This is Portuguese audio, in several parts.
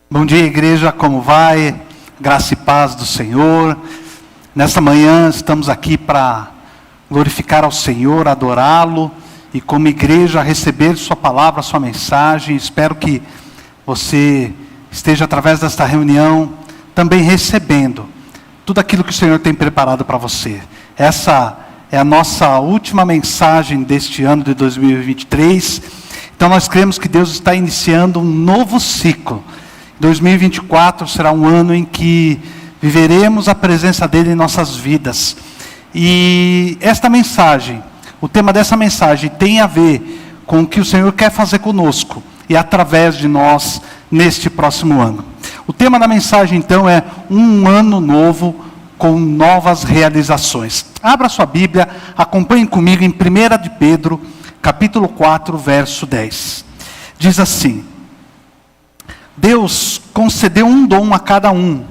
Bom dia, igreja, como vai? Graça e paz do Senhor. Nesta manhã estamos aqui para glorificar ao Senhor, adorá-lo e como igreja receber sua palavra, sua mensagem. Espero que você esteja através desta reunião também recebendo tudo aquilo que o Senhor tem preparado para você. Essa é a nossa última mensagem deste ano de 2023. Então nós cremos que Deus está iniciando um novo ciclo. 2024 será um ano em que viveremos a presença dele em nossas vidas. E esta mensagem, o tema dessa mensagem tem a ver com o que o Senhor quer fazer conosco e através de nós neste próximo ano. O tema da mensagem então é um ano novo com novas realizações. Abra sua Bíblia, acompanhe comigo em 1 de Pedro, capítulo 4, verso 10. Diz assim: Deus concedeu um dom a cada um,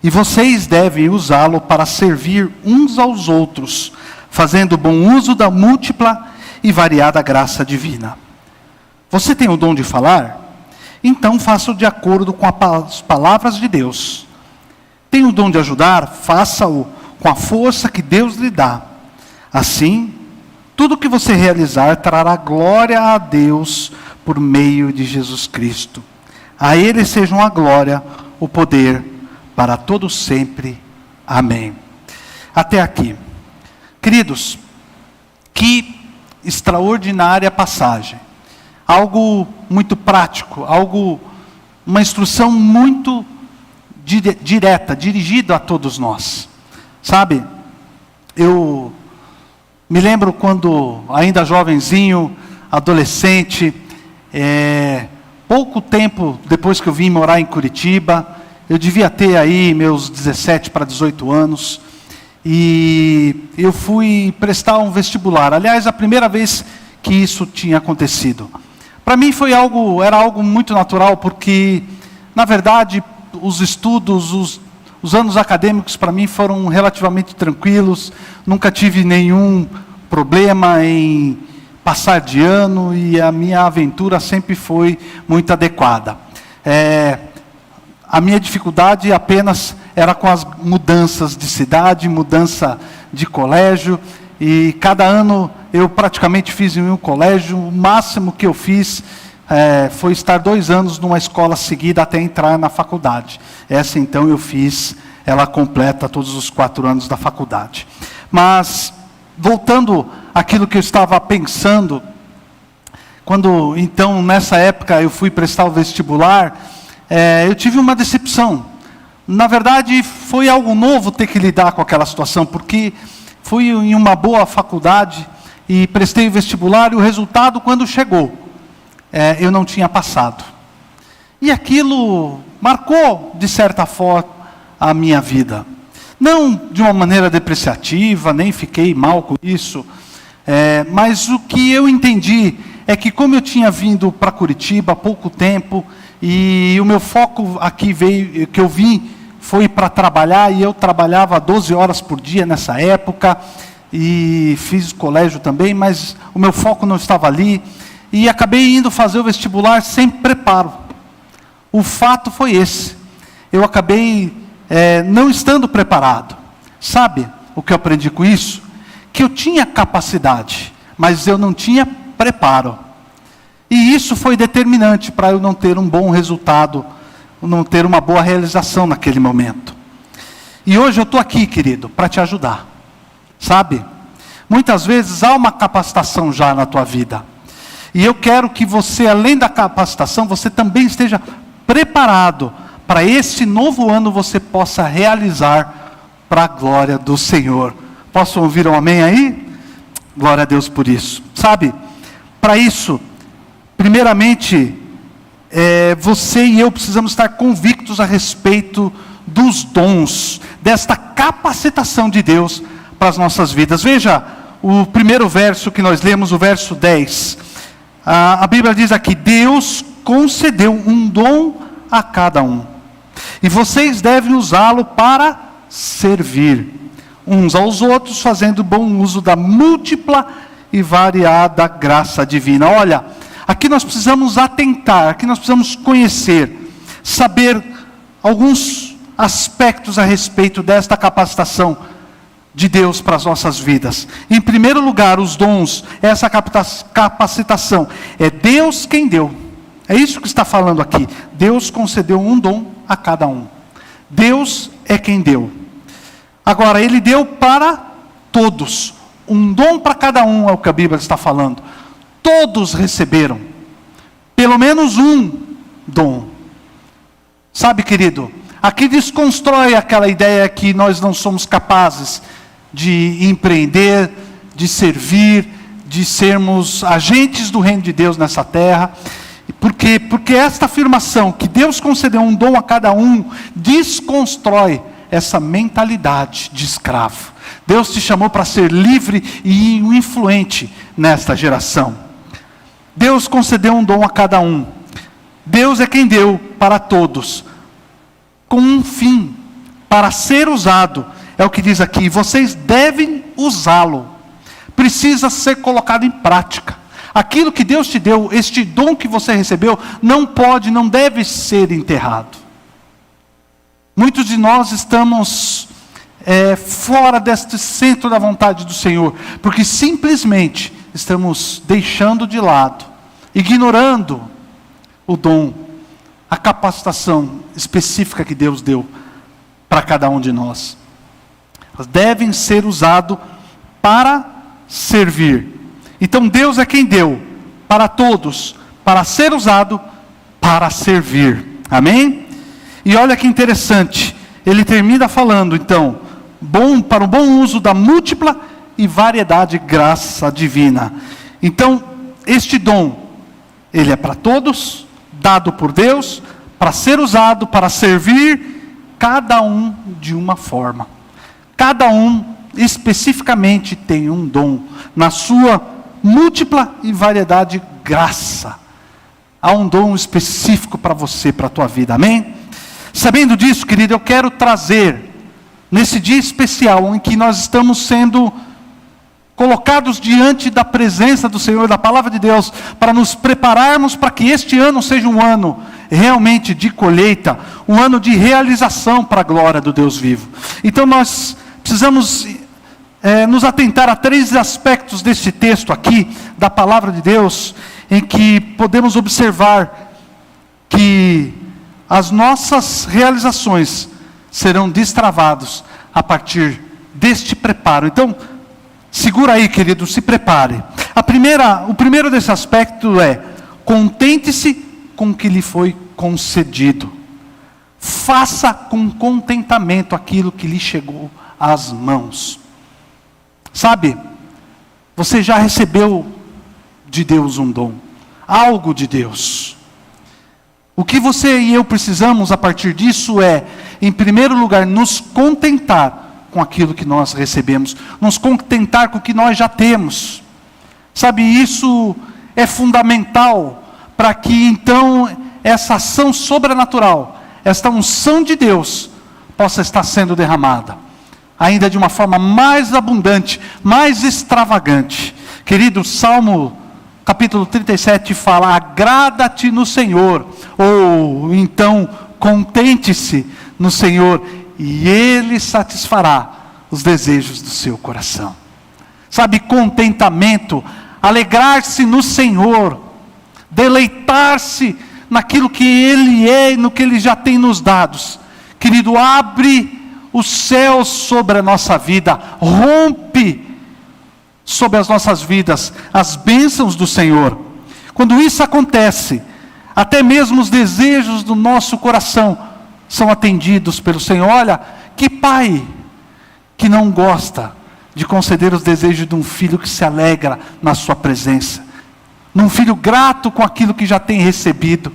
e vocês devem usá-lo para servir uns aos outros, fazendo bom uso da múltipla e variada graça divina. Você tem o dom de falar? Então faça-o de acordo com as palavras de Deus. Tem o dom de ajudar? Faça-o com a força que Deus lhe dá. Assim, tudo que você realizar trará glória a Deus por meio de Jesus Cristo. A Ele sejam a glória, o poder, para todos sempre. Amém. Até aqui. Queridos, que extraordinária passagem. Algo muito prático, uma instrução muito direta, dirigida a todos nós. Sabe, eu me lembro quando ainda jovenzinho, adolescente, pouco tempo depois que eu vim morar em Curitiba, eu devia ter aí meus 17 para 18 anos, e eu fui prestar um vestibular. Aliás, a primeira vez que isso tinha acontecido. Para mim era algo muito natural, porque, na verdade, os estudos, os anos acadêmicos para mim foram relativamente tranquilos, nunca tive nenhum problema em passar de ano, e a minha aventura sempre foi muito adequada. A minha dificuldade apenas era com as mudanças de cidade, mudança de colégio, e cada ano eu praticamente fiz em um colégio. O máximo que eu fiz foi estar 2 anos numa escola seguida até entrar na faculdade. Essa então eu fiz, ela completa todos os 4 anos da faculdade. Mas, voltando àquilo que eu estava pensando, quando então nessa época eu fui prestar o vestibular, eu tive uma decepção. Na verdade foi algo novo ter que lidar com aquela situação, porque fui em uma boa faculdade e prestei o vestibular, e o resultado, quando chegou, eu não tinha passado. E aquilo marcou, de certa forma, a minha vida. Não de uma maneira depreciativa, nem fiquei mal com isso, mas o que eu entendi é que, como eu tinha vindo para Curitiba há pouco tempo, e o meu foco aqui que eu vim, foi para trabalhar, e eu trabalhava 12 horas por dia nessa época, e fiz colégio também, mas o meu foco não estava ali, e acabei indo fazer o vestibular sem preparo. O fato foi esse: eu acabei não estando preparado. Sabe o que eu aprendi com isso? Que eu tinha capacidade, mas eu não tinha preparo. E isso foi determinante para eu não ter um bom resultado, não ter uma boa realização naquele momento. E hoje eu estou aqui, querido, para te ajudar. Sabe? Muitas vezes há uma capacitação já na tua vida. E eu quero que você, além da capacitação, você também esteja preparado para esse novo ano você possa realizar para a glória do Senhor. Posso ouvir um amém aí? Glória a Deus por isso. Sabe, para isso, primeiramente, você e eu precisamos estar convictos a respeito dos dons, desta capacitação de Deus para as nossas vidas. Veja o primeiro verso que nós lemos, o verso 10. A Bíblia diz aqui: Deus concedeu um dom a cada um, e vocês devem usá-lo para servir uns aos outros, fazendo bom uso da múltipla e variada graça divina. Olha, aqui nós precisamos atentar, aqui nós precisamos conhecer. saber alguns aspectos a respeito desta capacitação de Deus para as nossas vidas. Em primeiro lugar, os dons, essa capacitação, é Deus quem deu. É isso que está falando aqui. Deus concedeu um dom a cada um. Deus é quem deu. Agora, Ele deu para todos. Um dom para cada um é o que a Bíblia está falando. Todos receberam pelo menos um dom. Sabe, querido, aqui desconstrói aquela ideia que nós não somos capazes de empreender, de servir, de sermos agentes do reino de Deus nessa terra. Porque esta afirmação, que Deus concedeu um dom a cada um, desconstrói essa mentalidade de escravo. Deus te chamou para ser livre e influente nesta geração. Deus concedeu um dom a cada um. Deus é quem deu para todos, com um fim, para ser usado. É o que diz aqui, vocês devem usá-lo. Precisa ser colocado em prática. Aquilo que Deus te deu, este dom que você recebeu, não pode, não deve ser enterrado. Muitos de nós estamos fora deste centro da vontade do Senhor, porque simplesmente estamos deixando de lado, ignorando o dom, a capacitação específica que Deus deu para cada um de nós. Elas devem ser usados para servir. Então Deus é quem deu para todos, para ser usado para servir. Amém? E olha que interessante, ele termina falando então, para o bom uso da múltipla e variedade graça divina. Então, este dom, ele é para todos, dado por Deus, para ser usado, para servir, cada um de uma forma. Cada um especificamente tem um dom, na sua múltipla e variedade graça. Há um dom específico para você, para a tua vida, amém? Sabendo disso, querido, eu quero trazer, nesse dia especial, em que nós estamos sendo colocados diante da presença do Senhor, da palavra de Deus, para nos prepararmos para que este ano seja um ano realmente de colheita, um ano de realização para a glória do Deus vivo. Então nós precisamos nos atentar a 3 aspectos desse texto aqui, da palavra de Deus, em que podemos observar que as nossas realizações serão destravadas a partir deste preparo. Então, segura aí, querido, se prepare. O primeiro desse aspecto é: contente-se com o que lhe foi concedido. Faça com contentamento aquilo que lhe chegou às mãos. Sabe, você já recebeu de Deus um dom, algo de Deus. O que você e eu precisamos a partir disso é, em primeiro lugar, nos contentar com aquilo que nós recebemos, nos contentar com o que nós já temos. Sabe, isso é fundamental para que então essa ação sobrenatural, esta unção de Deus, possa estar sendo derramada, ainda de uma forma mais abundante, mais extravagante. Querido, Salmo capítulo 37 fala: agrada-te no Senhor, ou então contente-se no Senhor, e Ele satisfará os desejos do seu coração. Sabe, contentamento, alegrar-se no Senhor, deleitar-se naquilo que Ele é e no que Ele já tem nos dado. Querido, abre os céus sobre a nossa vida, rompe sobre as nossas vidas as bênçãos do Senhor. Quando isso acontece, até mesmo os desejos do nosso coração são atendidos pelo Senhor. Olha, que pai que não gosta de conceder os desejos de um filho que se alegra na sua presença, num filho grato com aquilo que já tem recebido.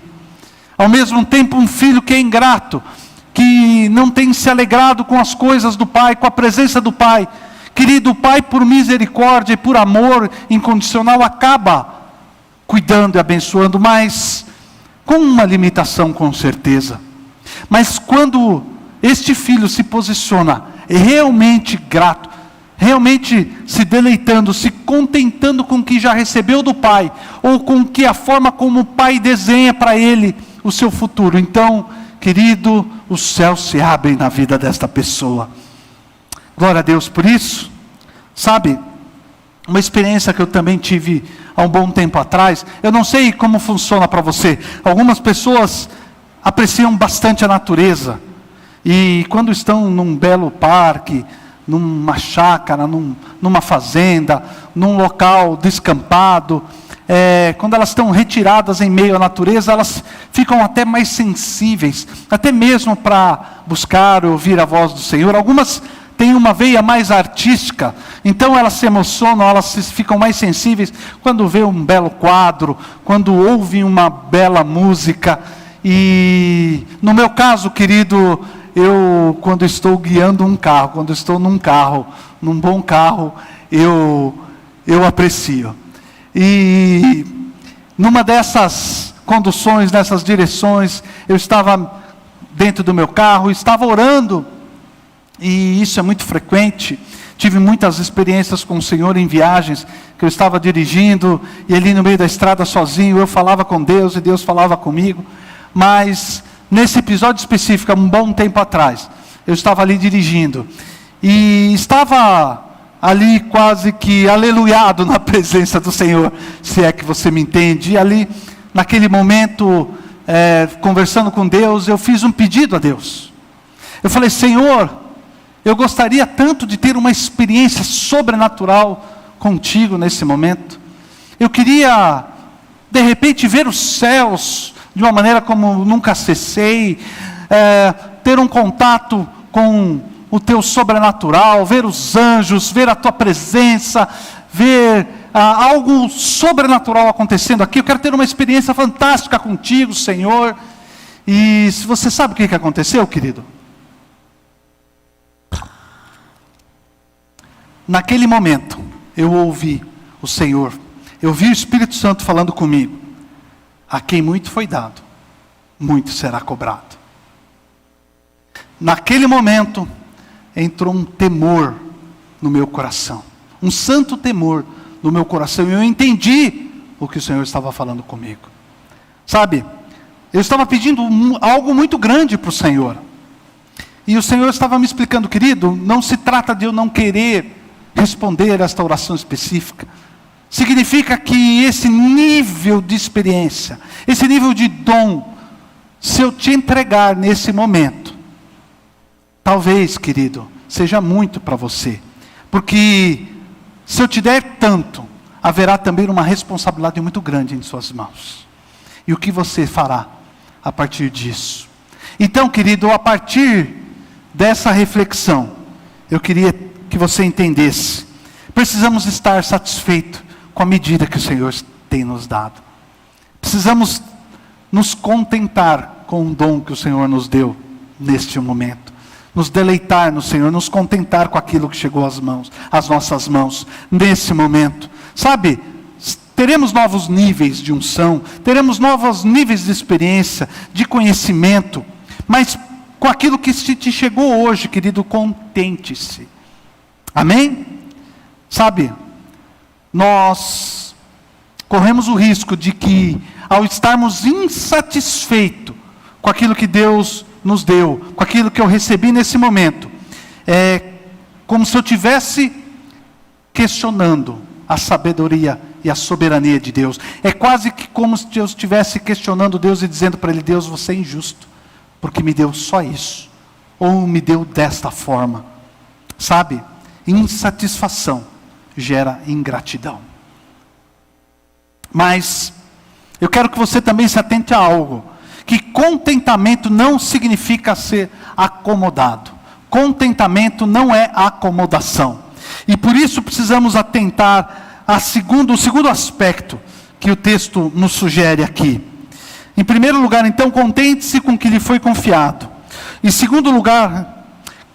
Ao mesmo tempo, um filho que é ingrato, que não tem se alegrado com as coisas do Pai, com a presença do Pai. Querido, o Pai, por misericórdia e por amor incondicional, acaba cuidando e abençoando, mas com uma limitação, com certeza. Mas quando este filho se posiciona realmente grato, realmente se deleitando, se contentando com o que já recebeu do Pai, ou com que a forma como o Pai desenha para ele o seu futuro, então querido, os céus se abrem na vida desta pessoa. Glória a Deus por isso. Sabe, uma experiência que eu também tive há um bom tempo atrás, eu não sei como funciona para você. Algumas pessoas apreciam bastante a natureza, e quando estão num belo parque, numa chácara, numa fazenda, num local descampado, quando elas estão retiradas em meio à natureza, elas ficam até mais sensíveis, até mesmo para buscar ou ouvir a voz do Senhor. Algumas têm uma veia mais artística, então elas se emocionam, ficam mais sensíveis quando vê um belo quadro, quando ouvem uma bela música. E no meu caso, querido, quando estou guiando um carro, quando estou num bom carro, eu aprecio. E numa dessas conduções, nessas direções, eu estava dentro do meu carro, estava orando, e isso é muito frequente. Tive muitas experiências com o Senhor em viagens, que eu estava dirigindo, e ali no meio da estrada sozinho, eu falava com Deus, e Deus falava comigo. Mas nesse episódio específico, há um bom tempo atrás, eu estava ali dirigindo, e estava ali quase que aleluiado na presença do Senhor, se é que você me entende. E ali, naquele momento, conversando com Deus, eu fiz um pedido a Deus. Eu falei: Senhor, eu gostaria tanto de ter uma experiência sobrenatural contigo nesse momento. Eu queria, de repente, ver os céus de uma maneira como nunca acessei, ter um contato com o teu sobrenatural, ver os anjos, ver a tua presença, ver algo sobrenatural acontecendo aqui. Eu quero ter uma experiência fantástica contigo, Senhor. E se você sabe o que aconteceu, querido? Naquele momento, eu ouvi o Senhor, eu vi o Espírito Santo falando comigo: a quem muito foi dado, muito será cobrado. Naquele momento, entrou um temor no meu coração, um santo temor no meu coração, e eu entendi o que o Senhor estava falando comigo. Sabe, eu estava pedindo algo muito grande para o Senhor, e o Senhor estava me explicando: querido, não se trata de eu não querer responder a esta oração específica. Significa que esse nível de experiência, esse nível de dom, se eu te entregar nesse momento, talvez, querido, seja muito para você. Porque se eu te der tanto, haverá também uma responsabilidade muito grande em suas mãos. E o que você fará a partir disso? Então, querido, a partir dessa reflexão, eu queria que você entendesse: precisamos estar satisfeitos com a medida que o Senhor tem nos dado. Precisamos nos contentar com o dom que o Senhor nos deu neste momento. Nos deleitar no Senhor, nos contentar com aquilo que chegou às nossas mãos, nesse momento. Sabe, teremos novos níveis de unção, teremos novos níveis de experiência, de conhecimento, mas com aquilo que te chegou hoje, querido, contente-se. Amém? Sabe, nós corremos o risco de que, ao estarmos insatisfeitos com aquilo que Deus nos deu, com aquilo que eu recebi nesse momento, é como se eu estivesse questionando a sabedoria e a soberania de Deus. É quase que como se eu estivesse questionando Deus e dizendo para Ele: Deus, você é injusto, porque me deu só isso, ou me deu desta forma. Sabe, insatisfação gera ingratidão. Mas eu quero que você também se atente a algo: que contentamento não significa ser acomodado. Contentamento não é acomodação. E por isso precisamos atentar o segundo aspecto que o texto nos sugere aqui. Em primeiro lugar, então, contente-se com o que lhe foi confiado. Em segundo lugar,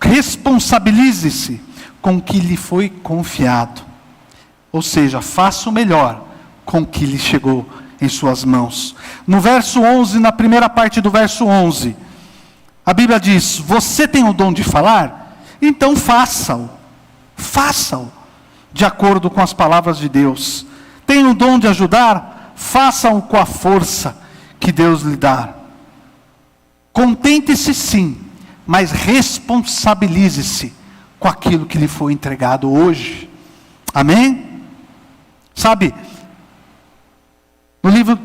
responsabilize-se com o que lhe foi confiado. Ou seja, faça o melhor com o que lhe chegou em suas mãos. No verso 11, na primeira parte do verso 11, a Bíblia diz: você tem o dom de falar? Então faça-o. Faça-o de acordo com as palavras de Deus. Tem o dom de ajudar? Faça-o com a força que Deus lhe dá. Contente-se sim, mas responsabilize-se com aquilo que lhe foi entregado hoje. Amém? Sabe, no livro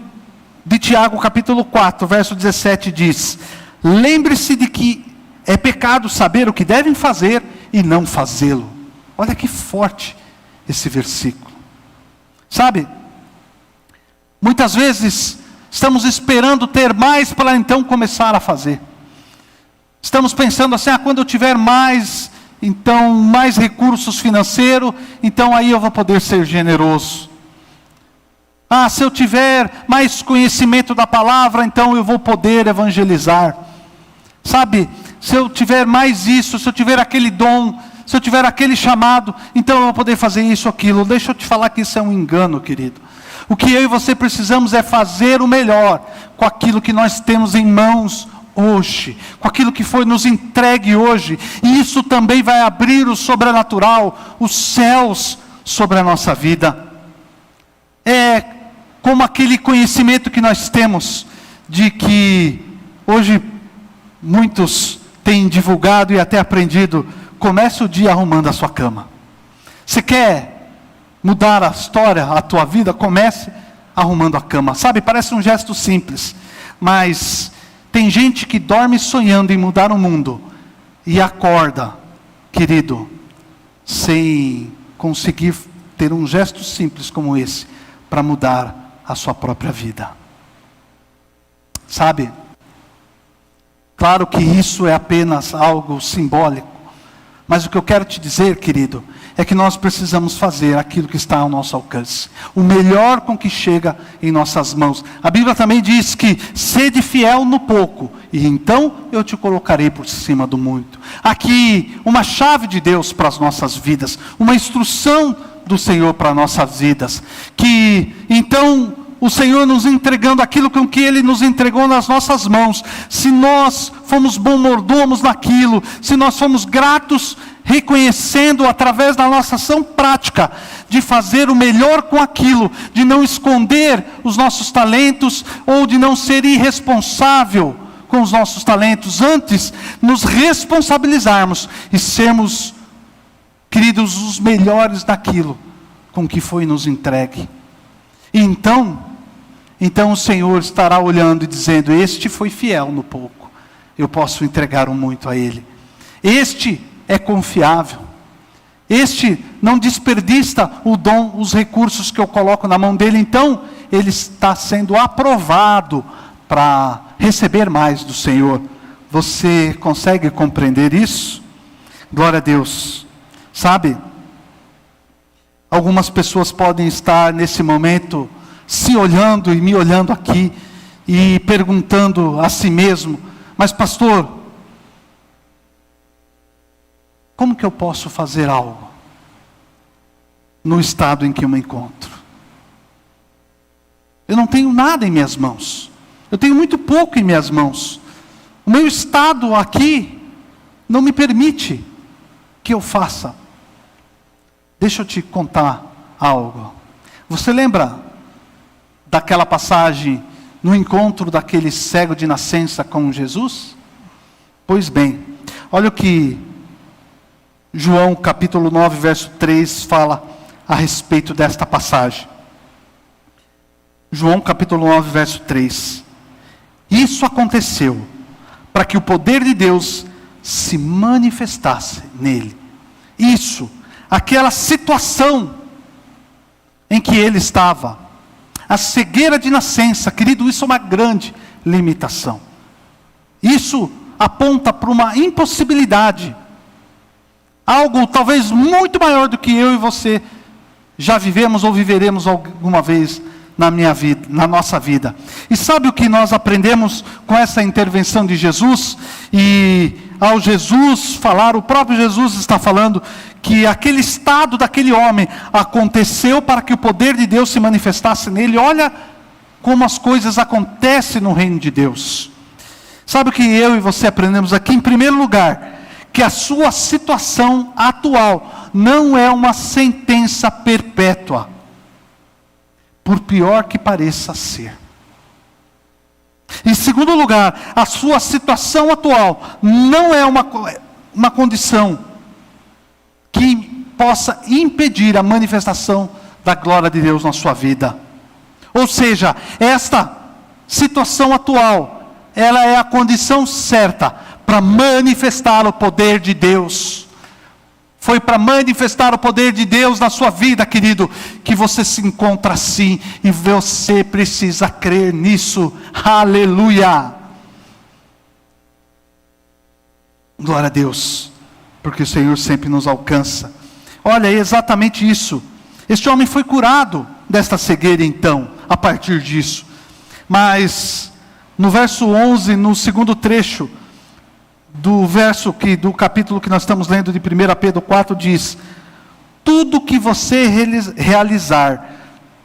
de Tiago, capítulo 4, verso 17 diz: lembre-se de que é pecado saber o que devem fazer e não fazê-lo. Olha que forte esse versículo. Sabe, muitas vezes estamos esperando ter mais para então começar a fazer. Estamos pensando assim: quando eu tiver mais recursos financeiros, então aí eu vou poder ser generoso. Se eu tiver mais conhecimento da palavra, então eu vou poder evangelizar. Sabe, se eu tiver mais isso, se eu tiver aquele dom, se eu tiver aquele chamado, então eu vou poder fazer isso, aquilo. Deixa eu te falar que isso é um engano, querido. O que eu e você precisamos é fazer o melhor com aquilo que nós temos em mãos hoje, com aquilo que foi nos entregue hoje. E isso também vai abrir o sobrenatural, os céus sobre a nossa vida. É como aquele conhecimento que nós temos, de que hoje muitos têm divulgado e até aprendido: comece o dia arrumando a sua cama. Você quer mudar a história, a tua vida? Comece arrumando a cama. Sabe, parece um gesto simples, mas tem gente que dorme sonhando em mudar o mundo e acorda, querido, sem conseguir ter um gesto simples como esse para mudar a sua própria vida. Sabe, claro que isso é apenas algo simbólico, mas o que eu quero te dizer, querido, é que nós precisamos fazer aquilo que está ao nosso alcance, o melhor com que chega em nossas mãos. A Bíblia também diz que: sede fiel no pouco, e então eu te colocarei por cima do muito. Aqui, uma chave de Deus para as nossas vidas, uma instrução do Senhor para nossas vidas, que então o Senhor nos entregando aquilo com que Ele nos entregou nas nossas mãos, se nós fomos bons mordomos naquilo, se nós fomos gratos, reconhecendo através da nossa ação prática, de fazer o melhor com aquilo, de não esconder os nossos talentos, ou de não ser irresponsável com os nossos talentos, antes nos responsabilizarmos e sermos, queridos, os melhores daquilo com que foi nos entregue. E então o Senhor estará olhando e dizendo: este foi fiel no pouco, eu posso entregar o muito a Ele. Este é confiável, este não desperdiça o dom, os recursos que eu coloco na mão dele. Então ele está sendo aprovado para receber mais do Senhor. Você consegue compreender isso? Glória a Deus. Sabe, algumas pessoas podem estar nesse momento se olhando e me olhando aqui e perguntando a si mesmo: mas pastor, como que eu posso fazer algo no estado em que eu me encontro? Eu não tenho nada em minhas mãos, eu tenho muito pouco em minhas mãos, o meu estado aqui não me permite que eu faça. Deixa eu te contar algo. Você lembra daquela passagem no encontro daquele cego de nascença com Jesus? Pois bem, olha o que João capítulo 9, verso 3 fala a respeito desta passagem. João capítulo 9, verso 3. Isso aconteceu para que o poder de Deus se manifestasse nele. Isso, aquela situação em que ele estava, a cegueira de nascença, querido, isso é uma grande limitação. Isso aponta para uma impossibilidade, algo talvez muito maior do que eu e você já vivemos ou viveremos alguma vez na minha vida, na nossa vida. E sabe o que nós aprendemos com essa intervenção de Jesus? E ao Jesus falar, o próprio Jesus está falando que aquele estado daquele homem aconteceu para que o poder de Deus se manifestasse nele. Olha como as coisas acontecem no reino de Deus. Sabe o que eu e você aprendemos aqui? Em primeiro lugar, que a sua situação atual não é uma sentença perpétua, por pior que pareça ser. Em segundo lugar, a sua situação atual não é uma condição que possa impedir a manifestação da glória de Deus na sua vida. Ou seja, esta situação atual, ela é a condição certa para manifestar o poder de Deus. Foi para manifestar o poder de Deus na sua vida, querido, que você se encontra assim, e você precisa crer nisso. Aleluia! Glória a Deus, porque o Senhor sempre nos alcança. Olha, é exatamente isso. Este homem foi curado desta cegueira então, a partir disso. Mas no verso 11, no segundo trecho do capítulo que nós estamos lendo de 1 Pedro 4, diz: tudo que você realizar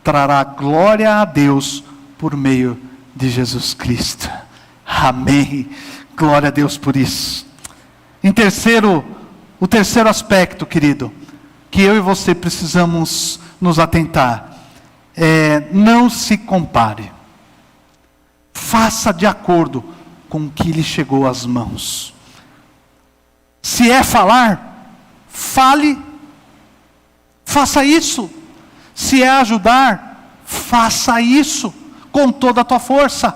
trará glória a Deus por meio de Jesus Cristo. Amém. Glória a Deus por isso. O terceiro aspecto, querido, que eu e você precisamos nos atentar, é: não se compare. Faça de acordo com o que lhe chegou às mãos. Se é falar, fale, faça isso. Se é ajudar, faça isso com toda a tua força.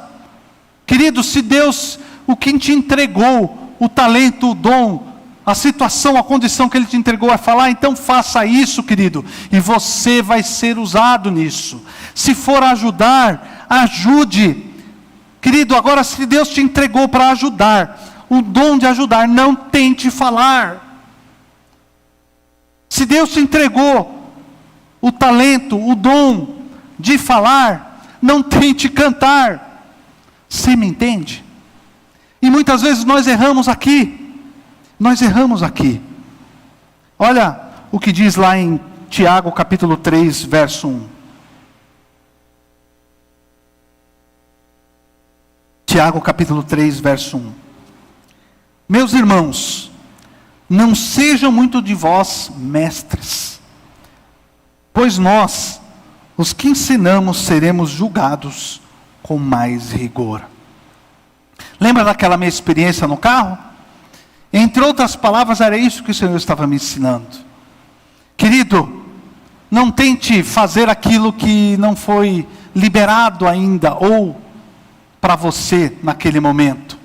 Querido, se Deus, o que te entregou, o talento, o dom, a situação, a condição que Ele te entregou é falar, então faça isso, querido, e você vai ser usado nisso. Se for ajudar, ajude. Querido, agora se Deus te entregou para ajudar, o dom de ajudar, não tente falar. Se Deus te entregou o talento, o dom de falar, não tente cantar. Você me entende? E muitas vezes nós erramos aqui. Olha o que diz lá em Tiago capítulo 3, verso 1. Tiago capítulo 3, verso 1. Meus irmãos, não sejam muito de vós mestres, pois nós, os que ensinamos, seremos julgados com mais rigor. Lembra daquela minha experiência no carro? Entre outras palavras, era isso que o Senhor estava me ensinando. Querido, não tente fazer aquilo que não foi liberado ainda, ou para você naquele momento.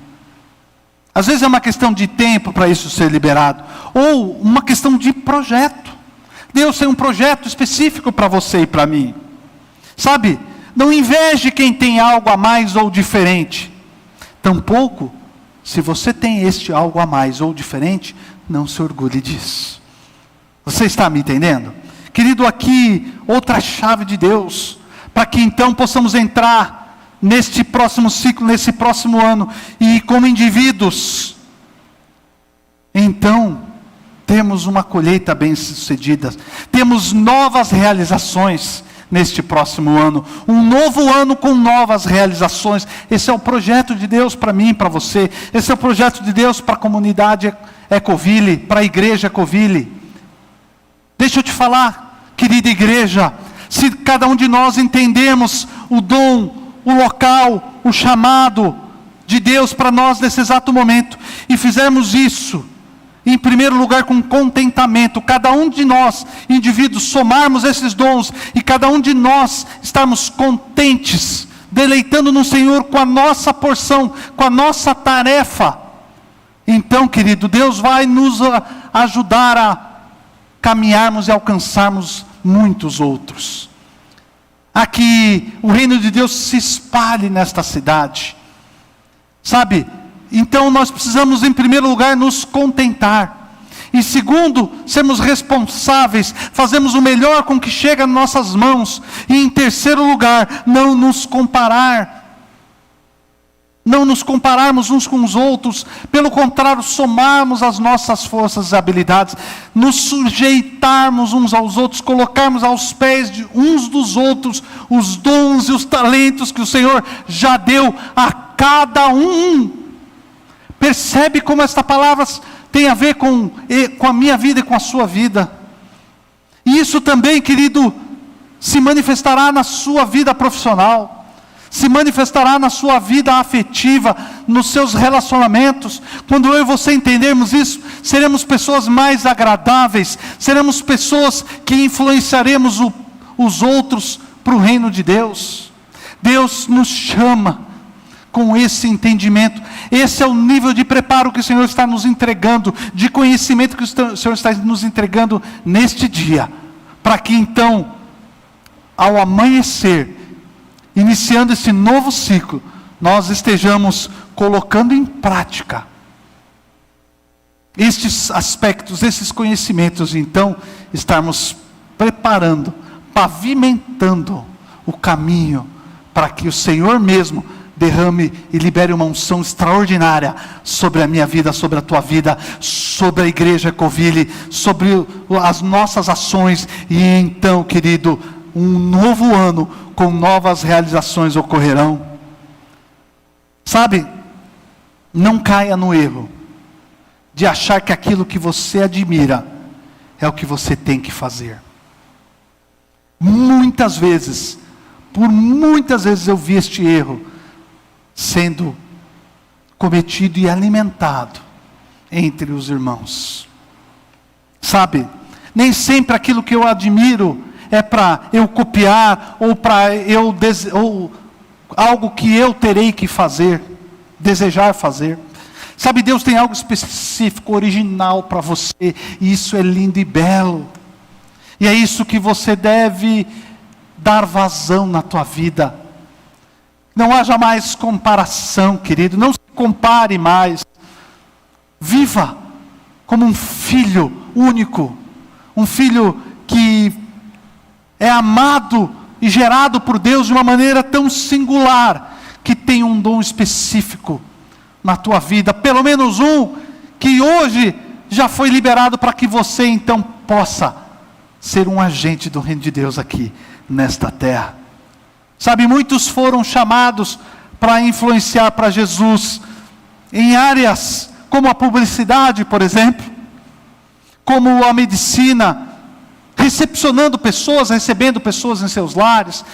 Às vezes é uma questão de tempo para isso ser liberado, ou uma questão de projeto. Deus tem um projeto específico para você e para mim. Sabe, não inveje quem tem algo a mais ou diferente. Tampouco, se você tem este algo a mais ou diferente, não se orgulhe disso. Você está me entendendo? Querido, aqui, outra chave de Deus, para que então possamos entrar neste próximo ciclo, nesse próximo ano, e como indivíduos, então, temos uma colheita bem sucedida, temos novas realizações neste próximo ano, um novo ano com novas realizações. Esse é o projeto de Deus para mim e para você, esse é o projeto de Deus para a comunidade Ecoville, para a igreja Ecoville. Deixa eu te falar, querida igreja, se cada um de nós entendemos o dom, o local, o chamado de Deus para nós nesse exato momento, e fizermos isso, em primeiro lugar com contentamento, cada um de nós, indivíduos, somarmos esses dons, e cada um de nós estarmos contentes, deleitando no Senhor com a nossa porção, com a nossa tarefa, então, querido, Deus vai nos ajudar a caminharmos e alcançarmos muitos outros. A que o reino de Deus se espalhe nesta cidade. Sabe? Então nós precisamos, em primeiro lugar, nos contentar. E segundo, sermos responsáveis, fazemos o melhor com o que chega nas nossas mãos. E em terceiro lugar, não nos compararmos uns com os outros, pelo contrário, somarmos as nossas forças e habilidades, nos sujeitarmos uns aos outros, colocarmos aos pés de uns dos outros os dons e os talentos que o Senhor já deu a cada um. Percebe como esta palavra tem a ver com a minha vida e com a sua vida? E isso também, querido, se manifestará na sua vida profissional. se manifestará na sua vida afetiva, nos seus relacionamentos. Quando eu e você entendermos isso, seremos pessoas mais agradáveis, seremos pessoas que influenciaremos os outros para o reino de Deus. Deus nos chama com esse entendimento. Esse é o nível de preparo que o Senhor está nos entregando, de conhecimento que o Senhor está nos entregando neste dia, para que então, ao amanhecer, iniciando esse novo ciclo, nós estejamos colocando em prática estes aspectos, esses conhecimentos, e então estarmos preparando, pavimentando o caminho para que o Senhor mesmo derrame e libere uma unção extraordinária sobre a minha vida, sobre a tua vida, sobre a igreja Ecoville, sobre as nossas ações, e então, querido, um novo ano com novas realizações ocorrerão. Sabe, não caia no erro de achar que aquilo que você admira é o que você tem que fazer. Muitas vezes, por muitas vezes eu vi este erro sendo cometido e alimentado entre os irmãos. Sabe, nem sempre aquilo que eu admiro é para eu copiar, ou para ou algo que eu terei que fazer, desejar fazer. Sabe, Deus tem algo específico, original para você, e isso é lindo e belo. E é isso que você deve dar vazão na tua vida. Não haja mais comparação, querido. Não se compare mais. Viva como um filho único. Um filho que é amado e gerado por Deus de uma maneira tão singular, que tem um dom específico na tua vida. Pelo menos um que hoje já foi liberado para que você então possa ser um agente do reino de Deus aqui nesta terra. Sabe, muitos foram chamados para influenciar para Jesus em áreas como a publicidade, por exemplo, como a medicina, recepcionando pessoas, recebendo pessoas em seus lares,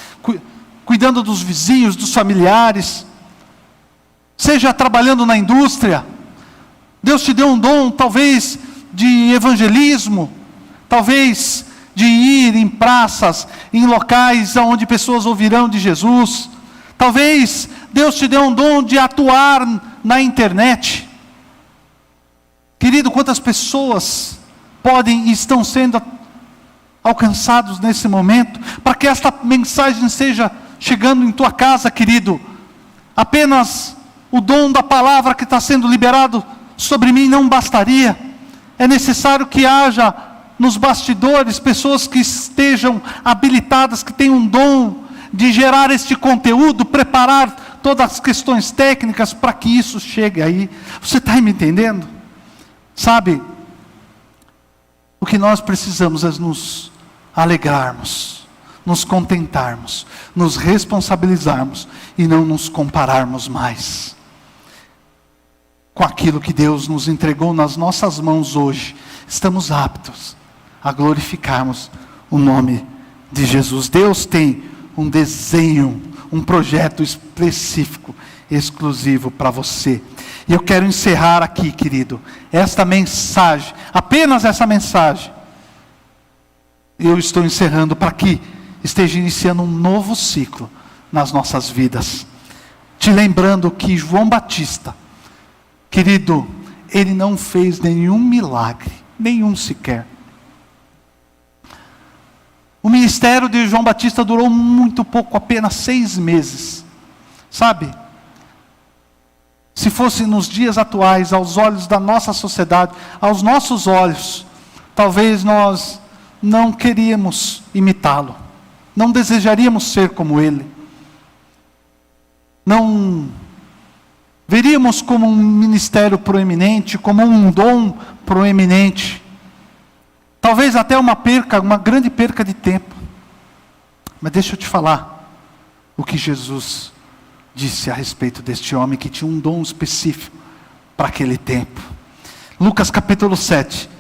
cuidando dos vizinhos, dos familiares, seja trabalhando na indústria. Deus te deu um dom, talvez, de evangelismo, talvez de ir em praças, em locais onde pessoas ouvirão de Jesus. Talvez Deus te deu um dom de atuar na internet. Querido, quantas pessoas podem e estão sendo alcançados nesse momento, para que esta mensagem seja chegando em tua casa, querido. Apenas o dom da palavra que está sendo liberado sobre mim não bastaria. É necessário que haja nos bastidores pessoas que estejam habilitadas, que tenham um dom de gerar este conteúdo, preparar todas as questões técnicas para que isso chegue aí. Você está me entendendo? Sabe, o que nós precisamos é nos alegrarmos, nos contentarmos, nos responsabilizarmos e não nos compararmos mais com aquilo que Deus nos entregou nas nossas mãos hoje. Estamos aptos a glorificarmos o nome de Jesus. Deus tem um desenho, um projeto específico, exclusivo para você. E eu quero encerrar aqui, querido, esta mensagem, apenas essa mensagem. Eu estou encerrando para que esteja iniciando um novo ciclo nas nossas vidas. Te lembrando que João Batista, querido, ele não fez nenhum milagre, nenhum sequer. O ministério de João Batista durou muito pouco, apenas 6 meses. Sabe? Se fosse nos dias atuais, aos olhos da nossa sociedade, aos nossos olhos, talvez nós não queríamos imitá-lo. Não desejaríamos ser como ele. Não veríamos como um ministério proeminente, como um dom proeminente. Talvez até uma grande perca de tempo. Mas deixa eu te falar o que Jesus disse a respeito deste homem que tinha um dom específico para aquele tempo. Lucas capítulo 7,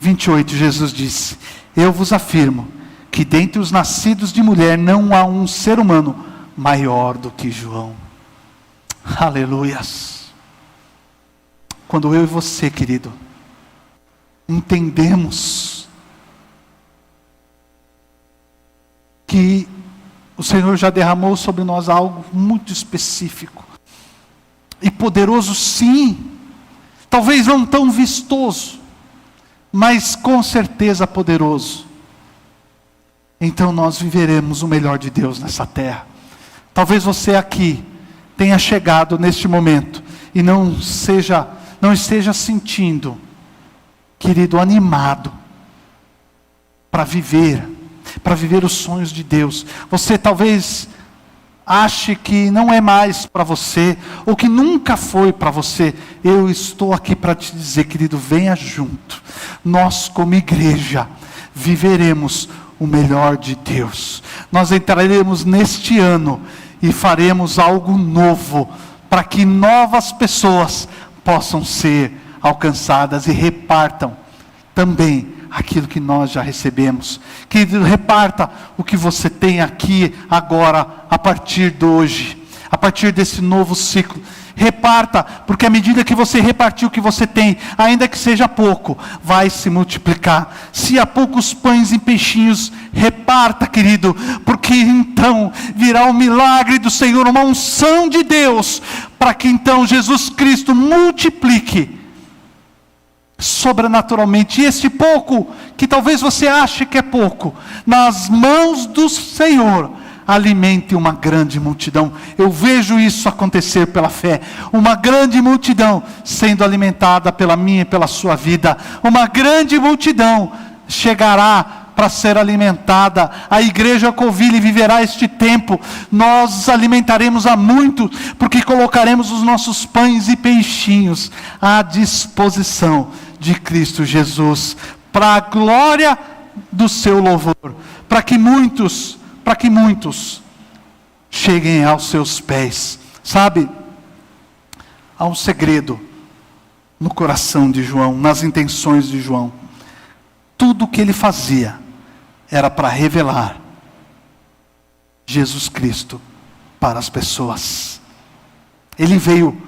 28, Jesus disse: eu vos afirmo que dentre os nascidos de mulher não há um ser humano maior do que João. Aleluias. Quando eu e você, querido, entendemos que o Senhor já derramou sobre nós algo muito específico e poderoso, sim, talvez não tão vistoso, mas com certeza poderoso, então nós viveremos o melhor de Deus nessa terra. Talvez você aqui tenha chegado neste momento e não esteja sentindo, querido, animado para viver os sonhos de Deus. Você talvez ache que não é mais para você, ou que nunca foi para você. Eu estou aqui para te dizer, querido, venha junto. Nós, como igreja, viveremos o melhor de Deus. Nós entraremos neste ano e faremos algo novo, para que novas pessoas possam ser alcançadas e repartam também aquilo que nós já recebemos. Querido, reparta o que você tem aqui agora, a partir de hoje, a partir desse novo ciclo. Reparta, porque à medida que você repartir o que você tem, ainda que seja pouco, vai se multiplicar. Se há poucos pães e peixinhos, reparta, querido, porque então virá o milagre do Senhor, uma unção de Deus, para que então Jesus Cristo multiplique sobrenaturalmente. E esse pouco, que talvez você ache que é pouco, nas mãos do Senhor, alimente uma grande multidão. Eu vejo isso acontecer pela fé. Uma grande multidão sendo alimentada pela minha e pela sua vida. Uma grande multidão chegará para ser alimentada. A igreja Covile viverá este tempo. Nós alimentaremos a muitos, porque colocaremos os nossos pães e peixinhos à disposição de Cristo Jesus, para a glória do seu louvor, para que muitos cheguem aos seus pés. Sabe, há um segredo no coração de João, nas intenções de João. Tudo o que ele fazia era para revelar Jesus Cristo para as pessoas. Ele veio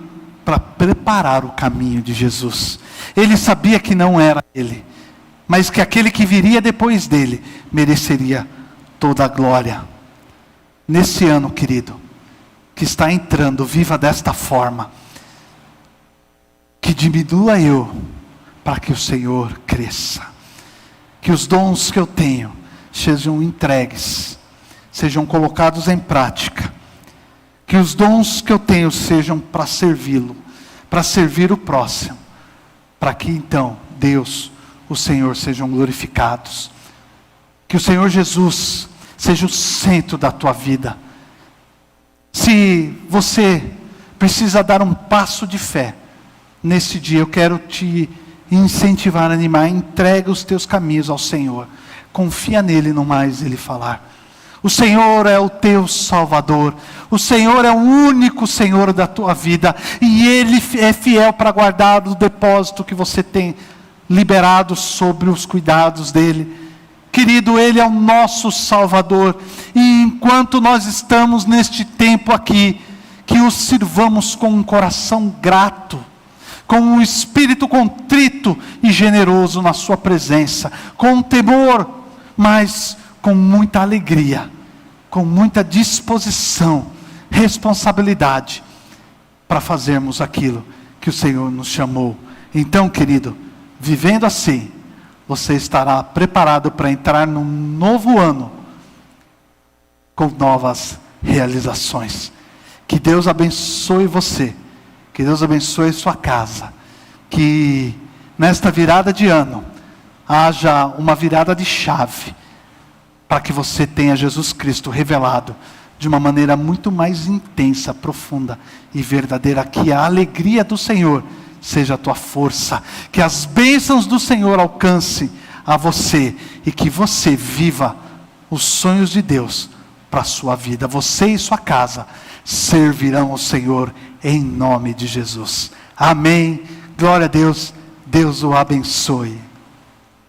para preparar o caminho de Jesus. Ele sabia que não era ele, mas que aquele que viria depois dele mereceria toda a glória. Nesse ano, querido, que está entrando, viva desta forma, que diminua eu, para que o Senhor cresça. Que os dons que eu tenho sejam entregues, sejam colocados em prática. Que os dons que eu tenho sejam para servi-lo, para servir o próximo, para que então Deus, o Senhor, sejam glorificados. Que o Senhor Jesus seja o centro da tua vida. Se você precisa dar um passo de fé, nesse dia eu quero te incentivar, animar. Entrega os teus caminhos ao Senhor. Confia nele, no mais ele falar. O Senhor é o teu Salvador. O Senhor é o único Senhor da tua vida. E Ele é fiel para guardar o depósito que você tem liberado sobre os cuidados dEle. Querido, Ele é o nosso Salvador. E enquanto nós estamos neste tempo aqui, que o sirvamos com um coração grato, com um espírito contrito e generoso na sua presença, com temor, mas com muita alegria, com muita disposição, responsabilidade, para fazermos aquilo que o Senhor nos chamou. Então, querido, vivendo assim, você estará preparado para entrar num novo ano, com novas realizações. Que Deus abençoe você, que Deus abençoe sua casa, que nesta virada de ano, haja uma virada de chave, para que você tenha Jesus Cristo revelado de uma maneira muito mais intensa, profunda e verdadeira. Que a alegria do Senhor seja a tua força, que as bênçãos do Senhor alcancem a você, e que você viva os sonhos de Deus para a sua vida. Você e sua casa servirão ao Senhor em nome de Jesus. Amém. Glória a Deus. Deus o abençoe.